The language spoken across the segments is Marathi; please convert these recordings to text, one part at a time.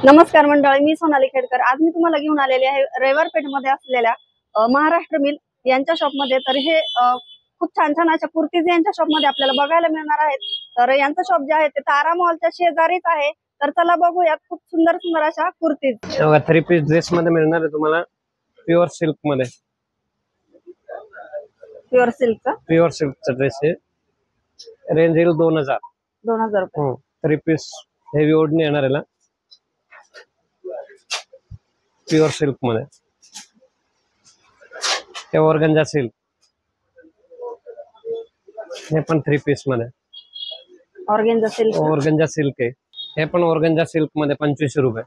नमस्कार मंडळी, मी सोनाली खेडकर। आज मी तुम्हाला घेऊन आलेले आहे रविवार पेठमध्ये असलेल्या महाराष्ट्र मिल यांच्या शॉप मध्ये। तर हे खूप छान छान अशा कुर्तीज यांच्या शॉप मध्ये आपल्याला बघायला मिळणार आहेत। तर यांचं शॉप जे आहे ते तारा मॉलच्या शेजारीच आहे। तर चला बघूयात खूप सुंदर सुंदर अशा कुर्तीज। 3 पीस ड्रेस मध्ये मिळणार आहे तुम्हाला प्युअर सिल्क मध्ये। प्युअर सिल्कचा ड्रेस आहे। रेंज येईल 2000 रुपये। 3 पीस हेवी ओढणी येणार आहे प्युअर सिल्क मध्ये। हे ऑर्गेन्जा सिल्क, हे पण 3 पीस मध्ये। ऑर्गेन्जा सिल्क आहे, हे पण ऑर्गेन्जा सिल्क मध्ये 2500 रुपये।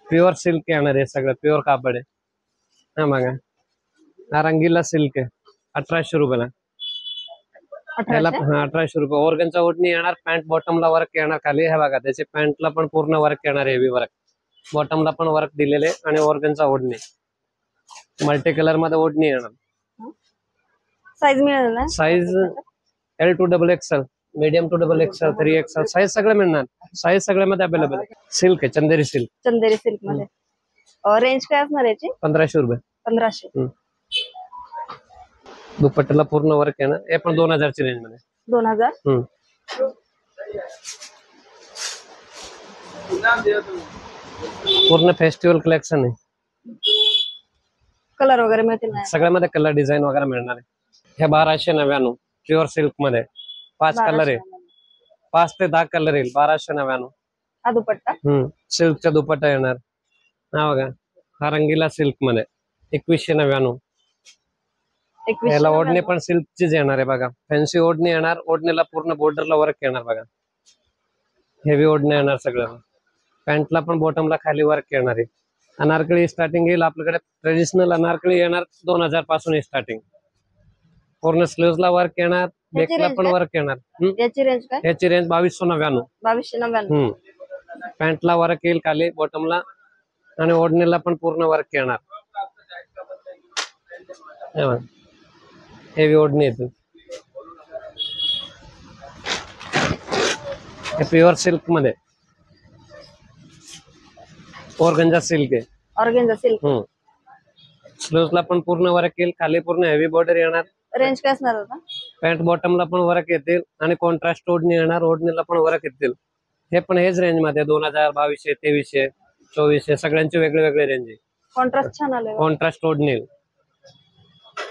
प्युअर सिल्क येणार आहे, सगळं प्युअर कापड आहे। हा बघा, हा रंगीला सिल्क आहे 1800 रुपयाला। 1800 रुपये। ऑर्गेन्जा ओढणी येणार, पॅन्ट बॉटमला वर्क येणार खाली। हे बघा, त्याचे पॅन्टला पण पूर्ण वर्क येणार, हेवी वर्क। बॉटमला पण वर्क दिलेले आणि ऑर्गेन्जा ओढणी मल्टी कलर मध्ये ओढणी येणार। साईज मिळेल ना? Size L to XXL, medium to XXL, 3XL size सगळे मिळणार। साईज सगळ्यामध्ये अवेलेबल आहे। सिल्क आहे, चंदेरी सिल्क मध्ये। रेंज काय असणार याची? 1500 रुपये। 1500। दुपट्ट्याला पूर्ण वर्क आहे ना, हे पण 2000 ची रेंज मध्ये। 2000। पूर्ण फेस्टिवल कलेक्शन आहे। कलर वगैरे मिळतील ना? सगळ्यामध्ये कलर डिझाईन वगैरे मिळणार आहे। हे 1299 प्युअर सिल्क मध्ये 5 कलर आहे, 5 ते 10 कलर येईल। 1299। हा दुपट्टा सिल्कचा दुपट्टा येणार। हा बघा, हा रंगीला सिल्क मध्ये 2199। याला ओढणी पण सिल्कचीच येणार आहे बघा। फॅन्सी ओढणी येणार, ओढणीला पूर्ण बॉर्डरला वर्क येणार बघा। हेवी ओढणी येणार सगळं। पॅन्टला पण बॉटमला खाली वर्क येणार आहे। अनारकली स्टार्टिंग येईल आपल्याकडे, ट्रेडिशनल अनारकली येणार 2000 पासून स्टार्टिंग। पूर्ण स्लीव्हजला वर्क येणार, बेकला पण वर्क येणार। याची रेंज काय? याची रेंज 2299। 2299। पॅन्टला वर्क येईल खाली बॉटमला, आणि ओढणीला पण पूर्ण वर्क येणार। हेवी ओढणी येते। हे प्युअर सिल्क मध्ये ऑर्गेन्जा सिल्क आहे। Organza silk. स्लीव्हजला पण पूर्ण वर्क येईल, खाली पूर्ण हेवी बॉर्डर येणार। रेंज काय असणार होता? पॅन्ट बॉटमला पण वर्क येतील आणि कॉन्ट्रास्ट ओढणी येणार, ओढणीला पण वर्क येतील। हे पण हेच रेंज मध्ये 2000, 2200, 2300, 2400 सगळ्यांचे वेगळे वेगळे रेंज आहे। कॉन्ट्रास्ट छान आले। कॉन्ट्रास्ट ओढणी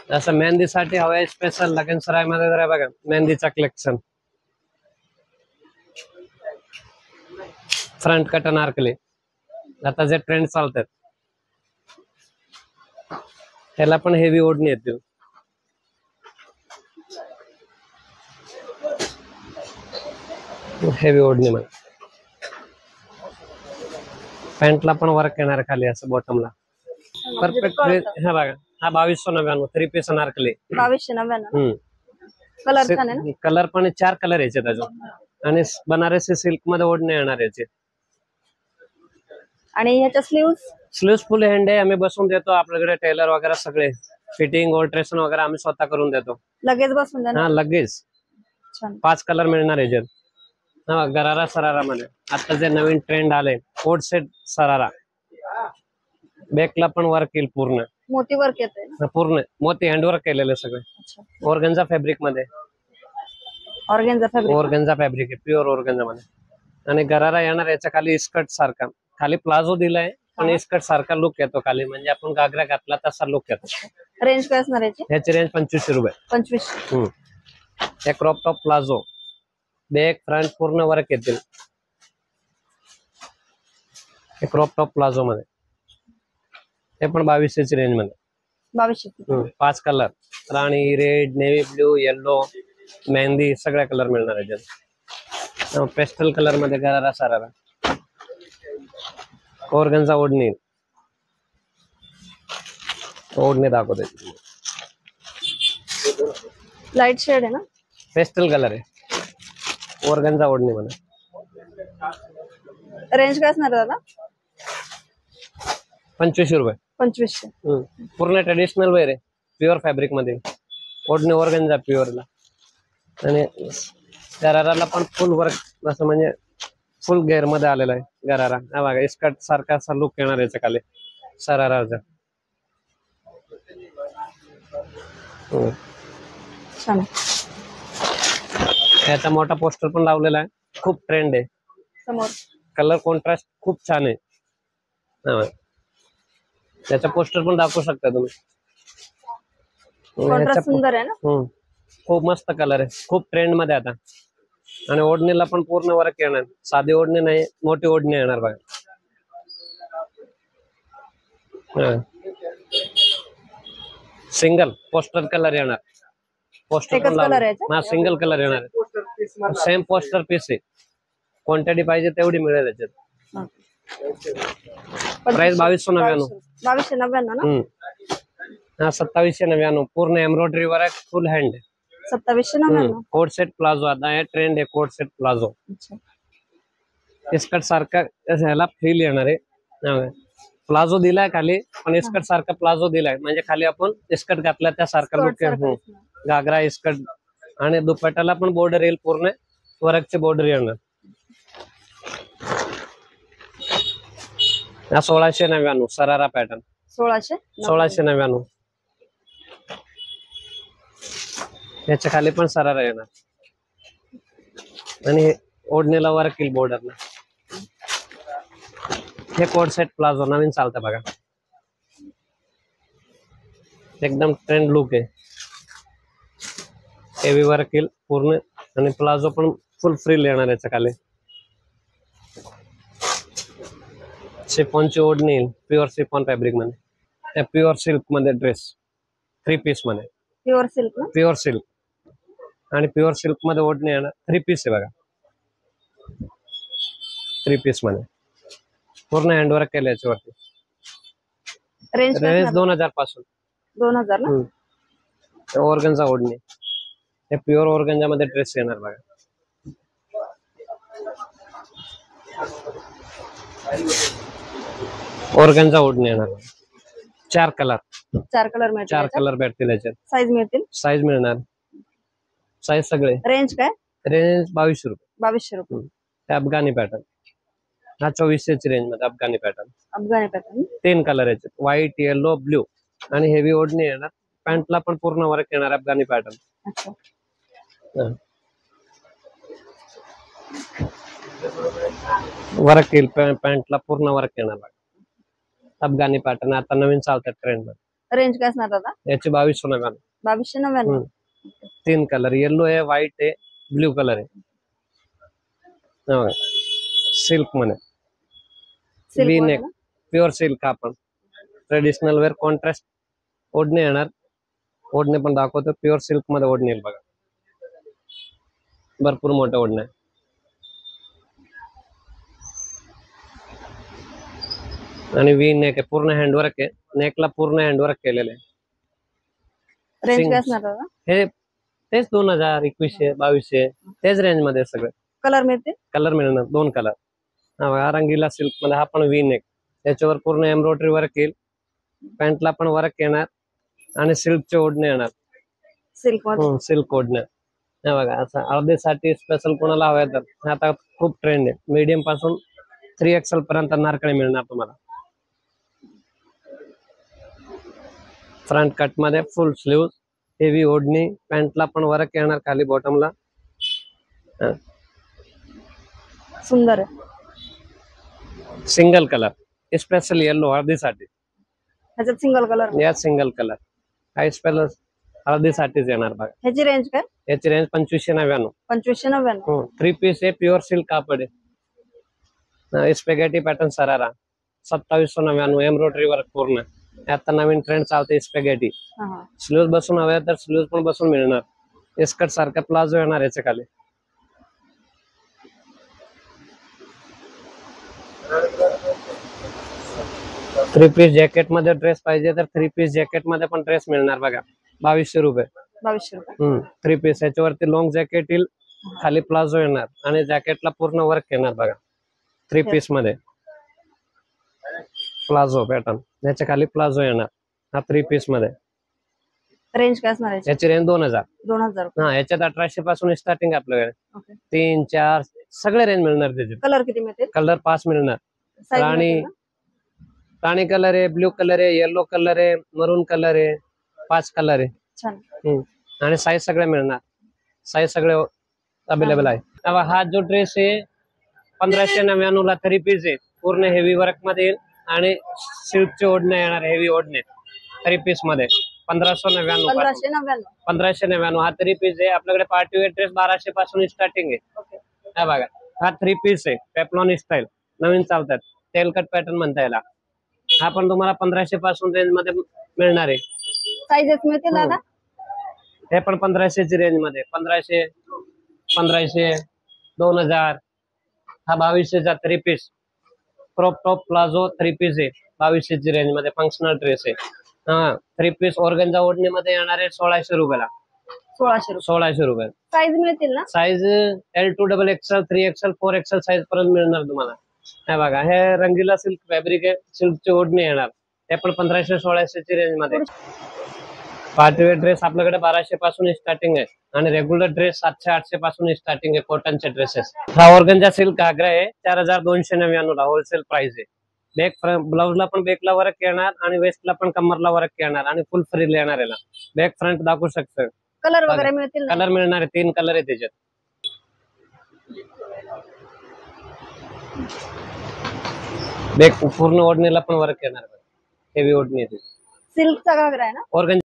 जसं मेहंदीसाठी हवं आहे स्पेशल, लगन सराय मध्ये जरा बघा मेहंदीचा कलेक्शन। फ्रंट कट अनारकली आता जे ट्रेंड चालतात, त्याला पण हेवी ओढणी येतील। हेवी ओढणी मध्ये पॅन्टला पण वर्क येणार खाली असं बॉटमला। परफेक्ट। हा बघा, हा 2299 3 पीस अनारकली 2299। कलर छान आहे ना? कलर पण 4 कलर याचे त्याच्यात, आणि बनारसी सिल्क मध्ये ओढणे येणार याचे। आणि ह्याच्या स्लीव्स फुल हँड आहे, आम्ही बसून देतो। आपल्याकडे टेलर वगैरे सगळे फिटिंग ऑल्ट्रेशन वगैरे आम्ही स्वतः करून देतो। लगेच बसून देणार? हा लगेच। 5 कलर मिळणार याच्यात। हा गरारा सरारा मध्ये आता जे नवीन ट्रेंड आले, कोट सेट सरारा। बॅकला पण वर्क येईल, पूर्ण मोती वर्क येते। पूर्ण मोती हँडवर्क केलेले सगळे। ऑर्गेन्जा फॅब्रिक मध्ये। ऑर्गेन्जा फॅब्रिक आहे, प्युअर ऑर्गेन्जा मध्ये। आणि गरारा येणार याच्या खाली स्कर्ट सारखा, खाली प्लाझो दिलाय पण स्कर्ट सारखा लुक येतो खाली, म्हणजे आपण घागरा घातला तसा लुक येतो। रेंज काय असणार याची? याची रेंज 2500 रुपये। 2500। हे crop top palazzo, back front पूर्ण वर्क येतील। हे क्रॉप टॉप प्लाझो मध्ये, हे पण 2200 ची रेंज मध्ये। 2200। 5 कलर, राणी, रेड, नेव्ही ब्ल्यू, येलो, मेहंदी सगळ्या कलर मिळणार याच्यात। पेस्टल कलर मध्ये गरारा सरारा, ऑर्गेन्जा ओढणी। ओढणी दाखवते, लाईट शेड आहे ना? पेस्टल कलर आहे, ऑर्गेन्जा ओढणी मध्ये। रेंज काय असणार दादा? 2500 रुपये। 2500। पूर्ण ट्रेडिशनल वेअर आहे, प्युअर फॅब्रिक मध्ये। ओढणी ऑर्गेन्जा प्युअरला, आणि गराराला पण फुल वर्क असं, म्हणजे फुल गेअर मध्ये आलेला आहे गरारा. हा बघा इस्कट सारखा असा लुक येणार याच्या खाली सराराचा. छान. याचा मोठा पोस्टर पण लावलेला आहे. खूप ट्रेंड आहे. समोर कलर कॉन्ट्रास्ट खूप छान आहे. हा. त्याचा पोस्टर पण दाखवू शकता तुम्ही. कॉन्ट्रास्ट सुंदर आहे ना. खूप मस्त कलर आहे. खूप ट्रेंड मध्ये आता. आणि ओढणीला पण पूर्ण वर्क येणार. साधी ओढणी नाही, मोठी ओढणी येणार बघा. सिंगल पोस्टर कलर येणार. पोस्टर एकच पण कलर आहे लावणार. हा सिंगल कलर येणार. सेम पोस्टर पीस आहे. क्वांटिटी पाहिजे तेवढी मिळेल याच्यात. प्राइस 2299. 2299 ना. हा 2799. पूर्ण embroidery work full hand. 2799. Coat set palazzo आता आहे ट्रेंड आहे. कोट सेट प्लाझो इस्कट सारखा ह्याला फील येणार आहे. प्लाझो दिलाय खाली पण इस्कट सारखा प्लाझो दिलाय म्हणजे खाली आपण इस्कट घातला त्यासारखा लुक आहे. घागरा इस्कट आणि दुपट्याला पण बॉर्डर येईल. पूर्ण वर्कचे बॉर्डर येणार. 1699 सरारा पॅटर्न. 1699. याच्या खाली पण सरारा येणार आणि ओढणीला वर्क येईल बॉर्डरला. हे कोट सेट प्लाझो नवीन चालतं बघा. एकदम ट्रेंड लुक आहे. हेवी वर्क येईल पूर्ण आणि प्लाझो पण फुल फ्रिल येणार याच्या खाली. शिफॉनची ओढणी येईल. प्युअर शिफॉन फॅब्रिक मध्ये. त्या प्युअर सिल्क मध्ये ड्रेस 3 पीस मध्ये. प्युअर सिल्क ना. प्युअर सिल्क आणि प्युअर सिल्क मध्ये ओढणी येणार. 3 पीस आहे बघा. 3 पीस मध्ये पूर्ण हँडवर्क केलं याच्यावरती. रेंज 2000 पासून. 2000 ना. ऑर्गन्झा ओढणी. हे प्युअर ऑर्गन्झा मध्ये ड्रेस येणार बघा. ऑर्गन्झा ओढणी येणार. 4 कलर. 4 कलर मिळतील. 4 कलर भेटतील याच्यात. साईज मिळतील. साईज मिळणार. साईज सगळे. रेंज काय. रेंज 2200 रुपये. 2200 रुपये. अफगाणी पॅटर्न. हा 2400 ची रेंज मध्ये अफगाणी पॅटर्न. अफगाणी पॅटर्न. 3 कलर याचे. व्हाईट, येलो, ब्ल्यू आणि हेवी ओढणी येणार. पॅन्टला पण पूर्ण वर्क येणार अफगाणी पॅटर्न. अच्छा. वर्क येईल पॅन्टला पूर्ण वर्क येणार अफगाणी पॅटर्न. आता नवीन चालतात ट्रेंड मध्ये. रेंज काय असणार दादा. याची 2299. 2299. 3 कलर. येलो आहे, व्हाईट आहे, ब्ल्यू कलर आहे. सिल्क मध्ये वी नेक प्युअर सिल्क. आपण ट्रेडिशनल वेअर कॉन्ट्रास्ट ओढणी येणार. ओढणी पण दाखवतो. प्युअर सिल्क मध्ये ओढणी येईल बघा. भरपूर मोठ्या ओढण्या. आणि वी नेक आहे. पूर्ण हँडवर्क आहे. नेकला पूर्ण हँडवर्क केलेलं आहे. रेंज काय असणार दादा. हे तेच 2000, 2100, 2200 तेच रेंज मध्ये सगळं. कलर मिळतील. कलर मिळणार. 2 कलर. हा रंगीला सिल्क मध्ये. हा पण वी नेक. त्याच्यावर पूर्ण एम्ब्रॉयडरी वर्क येईल. पॅन्टला पण वर्क येणार आणि सिल्कचे ओढणे येणार. सिल्क मध्ये. सिल्क ओढणे. हे बघा असं अर्धेसाठी स्पेशल कोणाला हवं तर आता खूप ट्रेंड आहे. मीडियम पासून 3XL पर्यंत नारकळे मिळणार तुम्हाला. फ्रंट कट मध्ये फुल स्लीव, हेवी ओढणी, पॅन्टला पण वर्क येणार खाली बॉटमला. सुंदर आहे. Single colour. स्पेशल येलो हळदीसाठी. ह्याच्यात सिंगल कलर. या सिंगल कलर. हा स्पेशल हळदीसाठीच येणार बघा. ह्याची रेंज काय. याची रेंज 2599. 2599. 3 पीस आहे. प्युअर सिल्क कापड आहे. स्पेगेटी पॅटर्न सरारा 2799. एम्ब्रॉयडरी वर्क पूर्ण. आता नवीन ट्रेंड चालते स्पेगेटी. स्लीव्ह बसून हव्या तर स्लीव्ह पण बसून मिळणार. इस्कट सारखा प्लाझो येणार याच्या खाली. थ्री पीस जॅकेट मध्ये ड्रेस पाहिजे तर 3 पीस जॅकेट मध्ये पण ड्रेस मिळणार बघा. 2200 रुपये. 2200 रुपये. 3 पीस. याच्यावरती लॉंग जॅकेट येईल. खाली प्लाझो येणार आणि जॅकेटला पूर्ण वर्क येणार बघा. 3 पीस मध्ये प्लाझो पॅटर्न. याच्या खाली प्लाझो येणार. हा 3 पीस मध्ये. रेंज काय असणार याची रेंज 2000. 2000. हा याच्यात 1800 पासून स्टार्टिंग आपल्याकडे. 3, 4, सगळे रेंज मिळणार त्याचे. कलर किती मिळतील? कलर 5 मिळणार. Size राणी मिळतील ना? राणी कलर आहे, ब्ल्यू कलर आहे, येलो कलर आहे, मरून कलर आहे, 5 कलर आहे. छान. आणि साईज सगळे मिळणार. साईज सगळे अवेलेबल आहे. आता हा जो ड्रेस आहे 1599 ला 3 पीस आहे. पूर्ण हेवी वर्क मध्ये येईल आणि सिल्कचे ओढणे येणार, हेवी ओढणे 3 पीस मध्ये 1599. 1599 हा 3 पीस आहे. आपल्याकडे पार्टी वेअर ड्रेस 1200 पासून स्टार्टिंग आहे. हा बघा, हा 3 पीस आहे, पेप्लॉन स्टाईल नवीन चालतात, टेलकट पॅटर्न म्हणता याला. हा पण तुम्हाला 1500 पासून रेंज मध्ये मिळणार आहे. साईजेस मिळतील दादा? हे पण 1500 ची रेंज मध्ये, 1500, 1500, 2000. हा 2200 चा 3 piece crop top palazzo 3 piece आहे, 2200 ची रेंज मध्ये फंक्शनल ड्रेस आहे. हा 3 पीस ऑर्गेन्झा ओढणी मध्ये येणार आहे 1600 रुपयाला. 1600 रुपये. साईज मिळतील ना? Size L2 XXL, 3XL, 4XL size पर्यंत मिळणार तुम्हाला. हे बघा, हे रंगीला सिल्क फॅब्रिक आहे, सिल्कची ओढणी येणार. हे पण 1500-1600 ची रेंज मध्ये. पार्टीवेअर ड्रेस आपल्याकडे 1200 पासून स्टार्टिंग आहे आणि रेग्युलर ड्रेस 700-800 पासून स्टार्टिंग आहे कॉटनचे ड्रेसेस. हा ऑर्गेन्झा सिल्क घागरा आहे, 4299 ला होलसेल प्राइस आहे. बॅक ब्लाउजला पण बॅकला वर्क येणार आणि वेस्टला पण कमरला वर्क येणार आणि फुल फ्रिल येणार याला. बॅक फ्रंट दाखवू शकतो. कलर वगैरे मिळतील ना? कलर मिळणार आहे, 3 कलर आहे त्याच्यात. बॅक पूर्ण ओढणीला पण वर्क येणार, हेवी ओढणी. सिल्कचा घागरा आहे ना? ऑर्गेन्झा